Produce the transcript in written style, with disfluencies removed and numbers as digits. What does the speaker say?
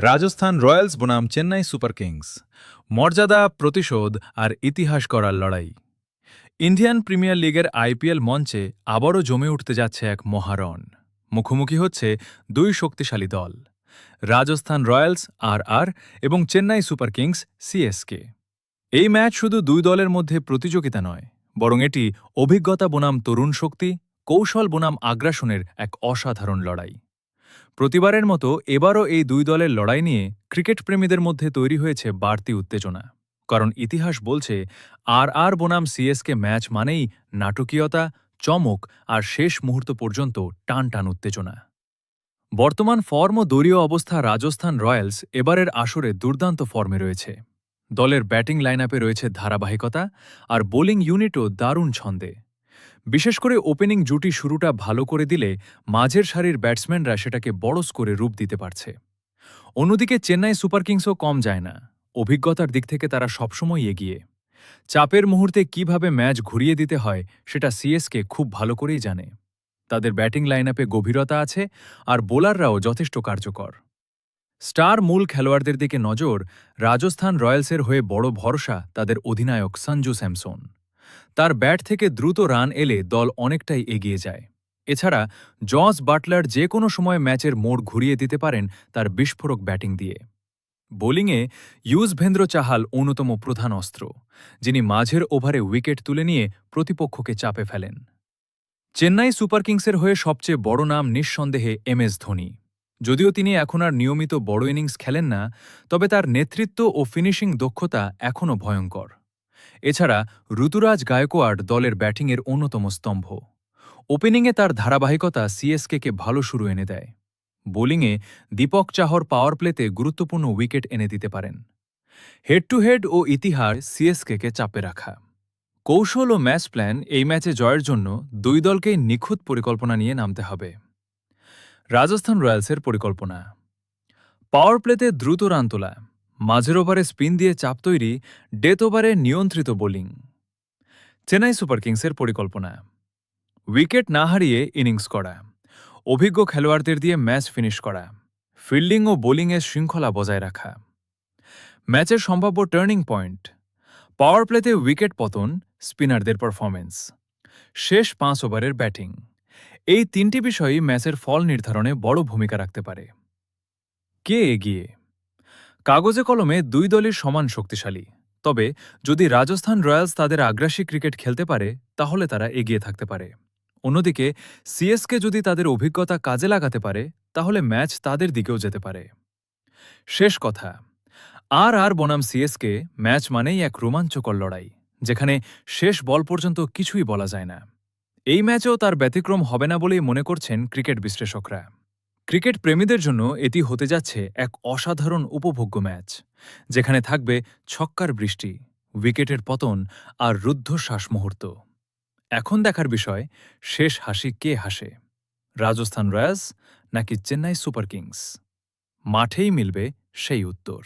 Rajasthan Royals বনাম Chennai super Kings মর্যাদা প্রতিশোধ আর ইতিহাস করার লড়াই। ইন্ডিয়ান প্রিমিয়ার লিগের আইপিএল মঞ্চে আবারও জমে উঠতে যাচ্ছে এক মহারণ। মুখোমুখি হচ্ছে দুই শক্তিশালী দল, রাজস্থান রয়্যালস আর এবং চেন্নাই সুপার কিংস সিএসকে। এই ম্যাচ শুধু দুই দলের মধ্যে প্রতিযোগিতা নয়, বরং এটি অভিজ্ঞতা বনাম তরুণ শক্তি, কৌশল বনাম আগ্রাসনের এক অসাধারণ লড়াই। প্রতিবারের মতো এবারও এই দুই দলের লড়াই নিয়ে ক্রিকেট প্রেমীদের মধ্যে তৈরি হয়েছে বাড়তি উত্তেজনা। কারণ ইতিহাস বলছে আর বনাম সিএসকে ম্যাচ মানেই নাটকীয়তা, চমক আর শেষ মুহূর্ত পর্যন্ত টান টান উত্তেজনা। বর্তমান ফর্ম ও দলীয় অবস্থা রাজস্থান রয়্যালস এবারের আসরে দুর্দান্ত ফর্মে রয়েছে। দলের ব্যাটিং লাইনআপে রয়েছে ধারাবাহিকতা, আর বোলিং ইউনিটও দারুণ ছন্দে। বিশেষ করে ওপেনিং জুটি শুরুটা ভালো করে দিলে মাঝের সারির ব্যাটসম্যানরা সেটাকে বড় স্কোরে রূপ দিতে পারছে। অন্যদিকে চেন্নাই সুপার কিংসও কম যায় না, অভিজ্ঞতার দিক থেকে তারা সবসময় এগিয়ে। চাপের মুহূর্তে কিভাবে ম্যাচ ঘুরিয়ে দিতে হয় সেটা সিএসকে খুব ভালো করেই জানে। তাদের ব্যাটিং লাইনআপে গভীরতা আছে, আর বোলাররাও যথেষ্ট কার্যকর। স্টার মূল খেলোয়াড়দের দিকে নজর, রাজস্থান রয়্যালসের হয়ে বড় ভরসা তাদের অধিনায়ক সঞ্জু স্যামসন। তার ব্যাট থেকে দ্রুত রান এলে দল অনেকটাই এগিয়ে যায়। এছাড়া জস বাটলার যে কোনো সময় ম্যাচের মোড় ঘুরিয়ে দিতে পারেন তার বিস্ফোরক ব্যাটিং দিয়ে। বোলিংয়ে ইউজভেন্দ্র চাহাল অন্যতম প্রধান অস্ত্র, যিনি মাঝের ওভারে উইকেট তুলে নিয়ে প্রতিপক্ষকে চাপে ফেলেন। চেন্নাই সুপার কিংসের হয়ে সবচেয়ে বড় নাম নিঃসন্দেহে এমএস ধোনি। যদিও তিনি এখন আর নিয়মিত বড় ইনিংস খেলেন না, তবে তার নেতৃত্ব ও ফিনিশিং দক্ষতা এখনও ভয়ঙ্কর। এছাড়া ঋতুরাজ গায়কোয়াড় দলের ব্যাটিংয়ের অন্যতম স্তম্ভ। ওপেনিংয়ে তার ধারাবাহিকতা সিএসকেকে ভালো শুরু এনে দেয়। বোলিংয়ে দীপক চাহর পাওয়ার প্লেতে গুরুত্বপূর্ণ উইকেট এনে দিতে পারেন। হেড টু হেড ও ইতিহাস সিএসকেকে চাপে রাখা। কৌশল ও ম্যাচ প্ল্যান, এই ম্যাচে জয়ের জন্য দুই দলকেই নিখুঁত পরিকল্পনা নিয়ে নামতে হবে। রাজস্থান রয়্যালসের পরিকল্পনা: পাওয়ার প্লেতে দ্রুত রান তোলা, মাঝের ওভারে স্পিন দিয়ে চাপ তৈরি, ডেথ ওভারে নিয়ন্ত্রিত বোলিং। চেন্নাই সুপার কিংসের পরিকল্পনা: উইকেট না হারিয়ে ইনিংস করা, অভিজ্ঞ খেলোয়াড়দের দিয়ে ম্যাচ ফিনিশ করা, ফিল্ডিং ও বোলিংয়ের শৃঙ্খলা বজায় রাখা। ম্যাচের সম্ভাব্য টার্নিং পয়েন্ট: পাওয়ার প্লেতে উইকেট পতন, স্পিনারদের পারফরম্যান্স, শেষ 5 ওভারের ব্যাটিং। এই তিনটি বিষয়ই ম্যাচের ফল নির্ধারণে বড় ভূমিকা রাখতে পারে। কে এগিয়ে? কাগজে কলমে দুই দলই সমান শক্তিশালী, তবে যদি রাজস্থান রয়্যালস তাদের আগ্রাসী ক্রিকেট খেলতে পারে তাহলে তারা এগিয়ে থাকতে পারে। অন্যদিকে সিএসকে যদি তাদের অভিজ্ঞতা কাজে লাগাতে পারে তাহলে ম্যাচ তাদের দিকেও যেতে পারে। শেষ কথা, আর বনাম সিএসকে ম্যাচ মানেই এক রোমাঞ্চকর লড়াই, যেখানে শেষ বল পর্যন্ত কিছুই বলা যায় না। এই ম্যাচেও তার ব্যতিক্রম হবে না বলেই মনে করছেন ক্রিকেট বিশ্লেষকরা। ক্রিকেট প্রেমীদের জন্য এটি হতে যাচ্ছে এক অসাধারণ উপভোগ্য ম্যাচ, যেখানে থাকবে ছক্কার বৃষ্টি, উইকেটের পতন আর রুদ্ধশ্বাস মুহূর্ত। এখন দেখার বিষয়, শেষ হাসি কে হাসে, রাজস্থান রয়্যালস নাকি চেন্নাই সুপার কিংস? মাঠেই মিলবে সেই উত্তর।